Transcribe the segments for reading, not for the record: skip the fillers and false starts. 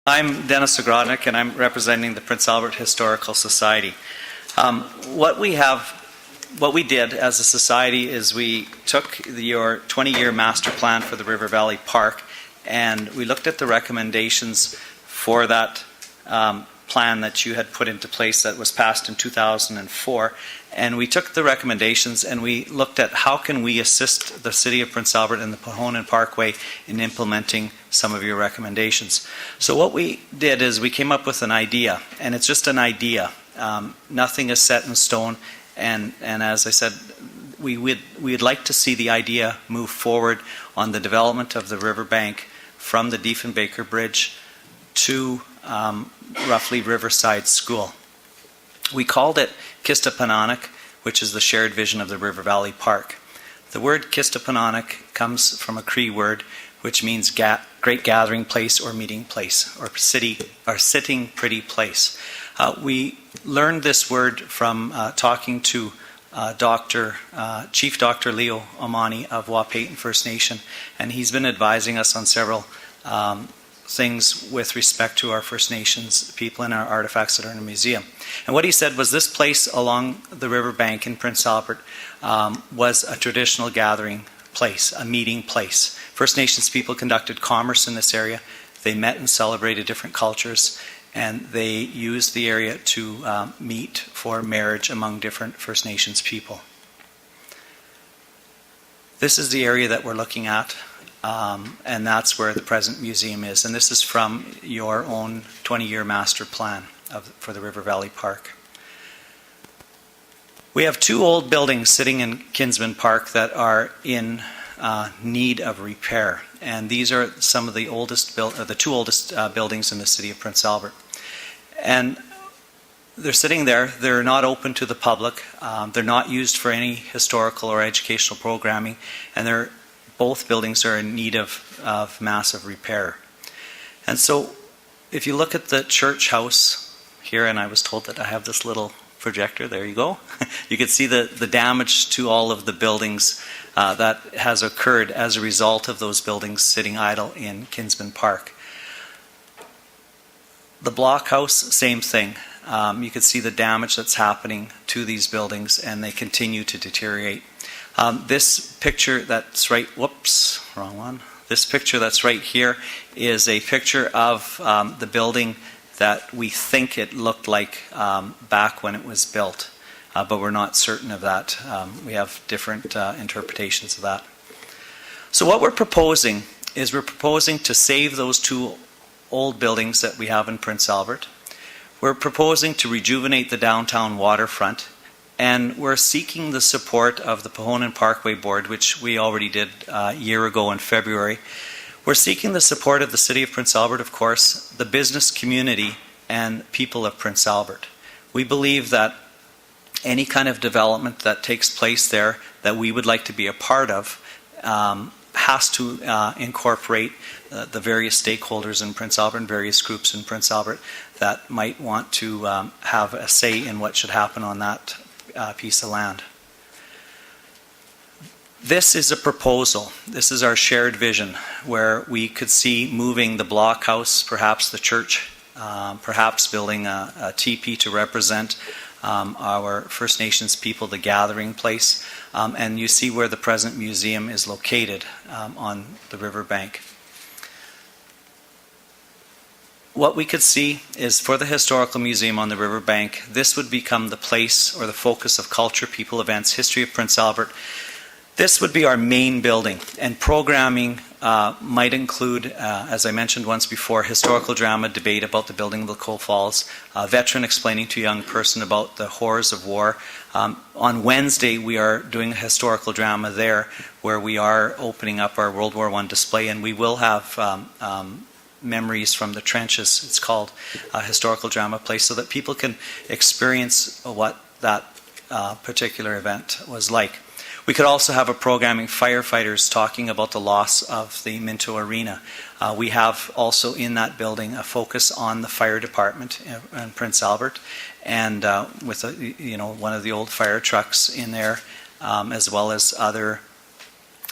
I'm Dennis Ogrodnick, and I'm representing the Prince Albert Historical Society. What we did as a society is we took your 20-year master plan for the River Valley Park, and we looked at the recommendations for that plan that you had put into place that was passed in 2004, and we took the recommendations and we looked at how can we assist the City of Prince Albert and the Pahonan Parkway in implementing some of your recommendations. So what we did is we came up with an idea, and it's just an idea. Nothing is set in stone, and as I said, we'd like to see the idea move forward on the development of the Riverbank from the Diefenbaker Bridge to roughly Riverside School. We called it Kistahpinanihk, which is the shared vision of the River Valley Park. The word Kistahpinanihk comes from a Cree word which means great gathering place or meeting place or city or sitting pretty place. We learned this word from talking to Chief Dr. Leo Omani of Wapayton First Nation, and he's been advising us on several things with respect to our First Nations people and our artifacts that are in the museum. And what he said was this place along the riverbank in Prince Albert was a traditional gathering place, a meeting place. First Nations people conducted commerce in this area. They met and celebrated different cultures, and they used the area to meet for marriage among different First Nations people. This is the area that we're looking at. And that's where the present museum is. And this is from your own 20-year master plan for the River Valley Park. We have two old buildings sitting in Kinsman Park that are in need of repair. And these are some of the the two oldest buildings in the city of Prince Albert. And they're sitting there. They're not open to the public. They're not used for any historical or educational programming. And both buildings are in need of massive repair. And so if you look at the church house here, and I was told that I have this little projector, there you go. You can see the damage to all of the buildings that has occurred as a result of those buildings sitting idle in Kinsman Park. The block house, same thing. You can see the damage that's happening to these buildings, and they continue to deteriorate. This picture that's right, whoops, wrong one. This picture that's right here is a picture of the building that we think it looked like back when it was built, but we're not certain of that. We have different interpretations of that. So what we're proposing is to save those two old buildings that we have in Prince Albert. We're proposing to rejuvenate the Downtown Waterfront, and we're seeking the support of the Pahonan Parkway Board, which we already did a year ago in February. We're seeking the support of the City of Prince Albert, of course, the business community, and people of Prince Albert. We believe that any kind of development that takes place there that we would like to be a part of has to incorporate the various stakeholders in Prince Albert and various groups in Prince Albert that might want to have a say in what should happen on that piece of land. This is a proposal. This is our shared vision where we could see moving the block house, perhaps the church, perhaps building a teepee to represent our First Nations people, the gathering place. And you see where the present museum is located on the riverbank. What we could see is for the Historical Museum on the riverbank, this would become the place or the focus of culture, people, events, history of Prince Albert. This would be our main building, and programming might include, as I mentioned once before, historical drama, debate about the building of the Coal Falls, a veteran explaining to a young person about the horrors of war. On Wednesday, we are doing a historical drama there where we are opening up our World War I display, and we will have memories from the trenches. It's called a historical drama place, so that people can experience what that particular event was like. We could also have a programming firefighters talking about the loss of the Minto Arena. We have also in that building a focus on the fire department in Prince Albert, and with one of the old fire trucks in there, as well as other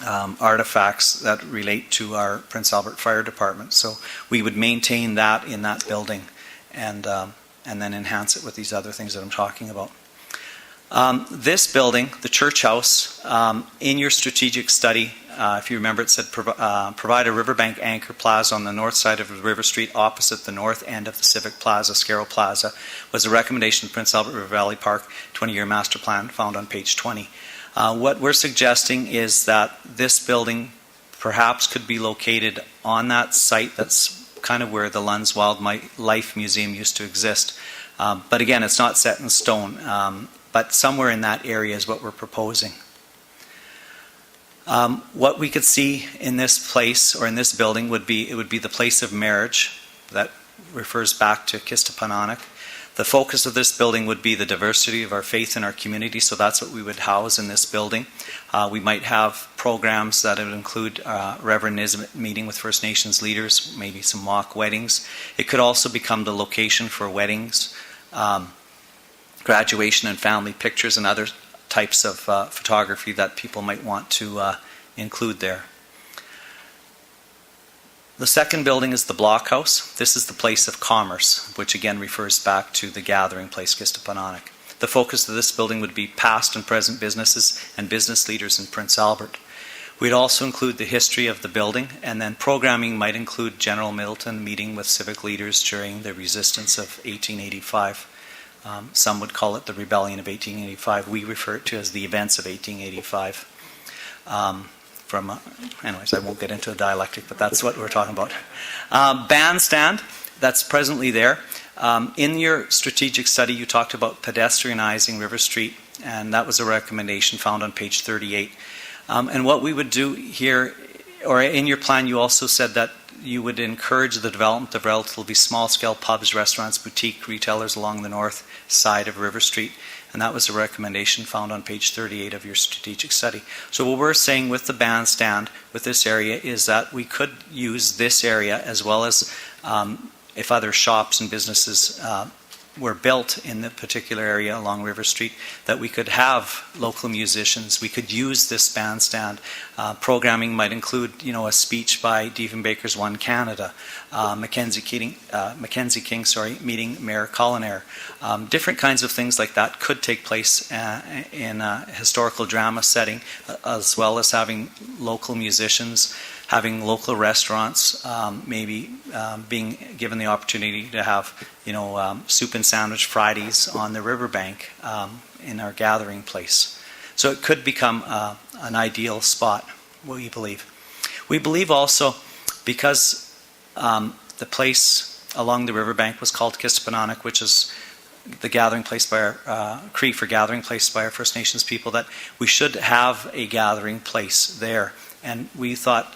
artifacts that relate to our Prince Albert Fire Department. So we would maintain that in that building and then enhance it with these other things that I'm talking about. This building, the church house, in your strategic study, if you remember, it said provide a Riverbank anchor plaza on the north side of River Street opposite the north end of the Civic Plaza, Scarrow Plaza, was a recommendation of Prince Albert River Valley Park 20-year master plan found on page 20. What we're suggesting is that this building perhaps could be located on that site that's kind of where the Lund's Wildlife Museum used to exist. But again, it's not set in stone, but somewhere in that area is what we're proposing. What we could see in this place or in this building would be the place of marriage that refers back to Kistahpinanihk. The focus of this building would be the diversity of our faith in our community, so that's what we would house in this building. We might have programs that would include Reverendism meeting with First Nations leaders, maybe some mock weddings. It could also become the location for weddings, graduation and family pictures, and other types of photography that people might want to include there. The second building is the blockhouse. This is the place of commerce, which again refers back to the gathering place, Kistahpinanihk. The focus of this building would be past and present businesses and business leaders in Prince Albert. We'd also include the history of the building, and then programming might include General Middleton meeting with civic leaders during the resistance of 1885. Some would call it the Rebellion of 1885. We refer to it as the events of 1885. Anyways, I won't get into a dialectic, but that's what we're talking about. Bandstand, that's presently there. In your strategic study, you talked about pedestrianizing River Street, and that was a recommendation found on page 38. And what we would do here, or in your plan, you also said that you would encourage the development of relatively small-scale pubs, restaurants, boutique retailers along the north side of River Street. And that was a recommendation found on page 38 of your strategic study. So what we're saying with the bandstand, with this area, is that we could use this area as well as if other shops and businesses were built in the particular area along River Street, that we could have local musicians. We could use this bandstand. Programming might include, a speech by Diefenbaker's One Canada, Mackenzie King, meeting Mayor Collinaire. Different kinds of things like that could take place in a historical drama setting, as well as having local musicians, having local restaurants, maybe being given the opportunity to have, soup and sandwich Fridays on the riverbank in our gathering place. So it could become an ideal spot, we believe. We believe also, because the place along the riverbank was called Kistahpinanihk, which is the gathering place by our Cree for gathering place by our First Nations people, that we should have a gathering place there. And we thought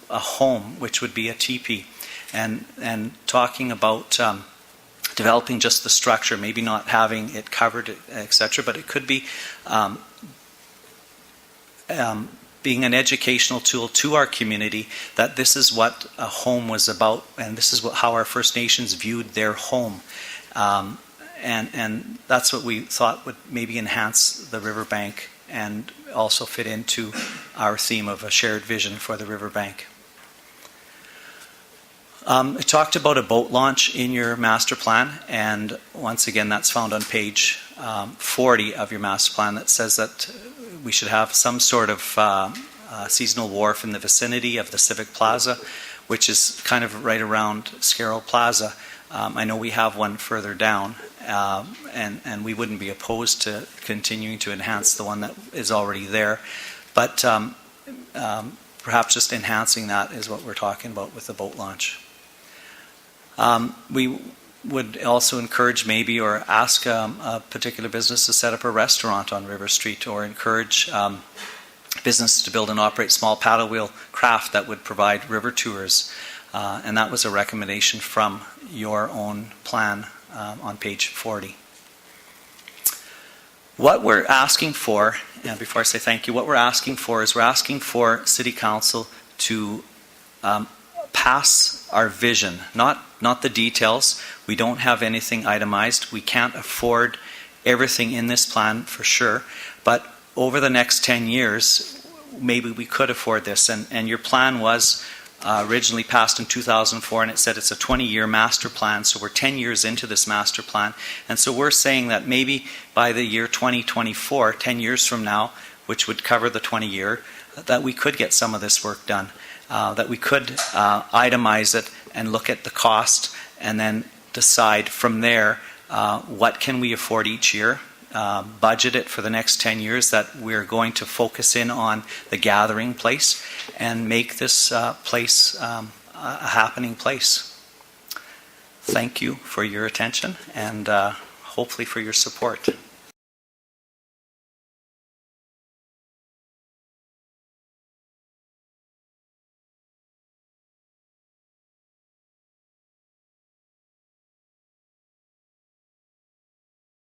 a home, which would be a teepee, and talking about developing just the structure, maybe not having it covered, etc., but it could be being an educational tool to our community, that this is what a home was about, and this is how our First Nations viewed their home. And that's what we thought would maybe enhance the riverbank and also fit into our theme of a shared vision for the riverbank. It talked about a boat launch in your master plan, and once again that's found on page 40 of your master plan, that says that we should have some sort of seasonal wharf in the vicinity of the Civic Plaza, which is kind of right around Scarrow Plaza. I know we have one further down, and we wouldn't be opposed to continuing to enhance the one that is already there. But perhaps just enhancing that is what we're talking about with the boat launch. We would also encourage maybe or ask a particular business to set up a restaurant on River Street, or encourage businesses to build and operate small paddle wheel craft that would provide river tours. And that was a recommendation from your own plan on page 40. What we're asking for, and before I say thank you, what we're asking for is we're asking for City Council to pass our vision, not the details. We don't have anything itemized. We can't afford everything in this plan for sure, but over the next 10 years, maybe we could afford this. And your plan was originally passed in 2004, and it said it's a 20-year master plan, so we're 10 years into this master plan. And so we're saying that maybe by the year 2024, 10 years from now, which would cover the 20-year, that we could get some of this work done, that we could itemize it and look at the cost and then decide from there what can we afford each year, budget it for the next 10 years that we're going to focus in on the gathering place and make this place a happening place. Thank you for your attention and hopefully for your support.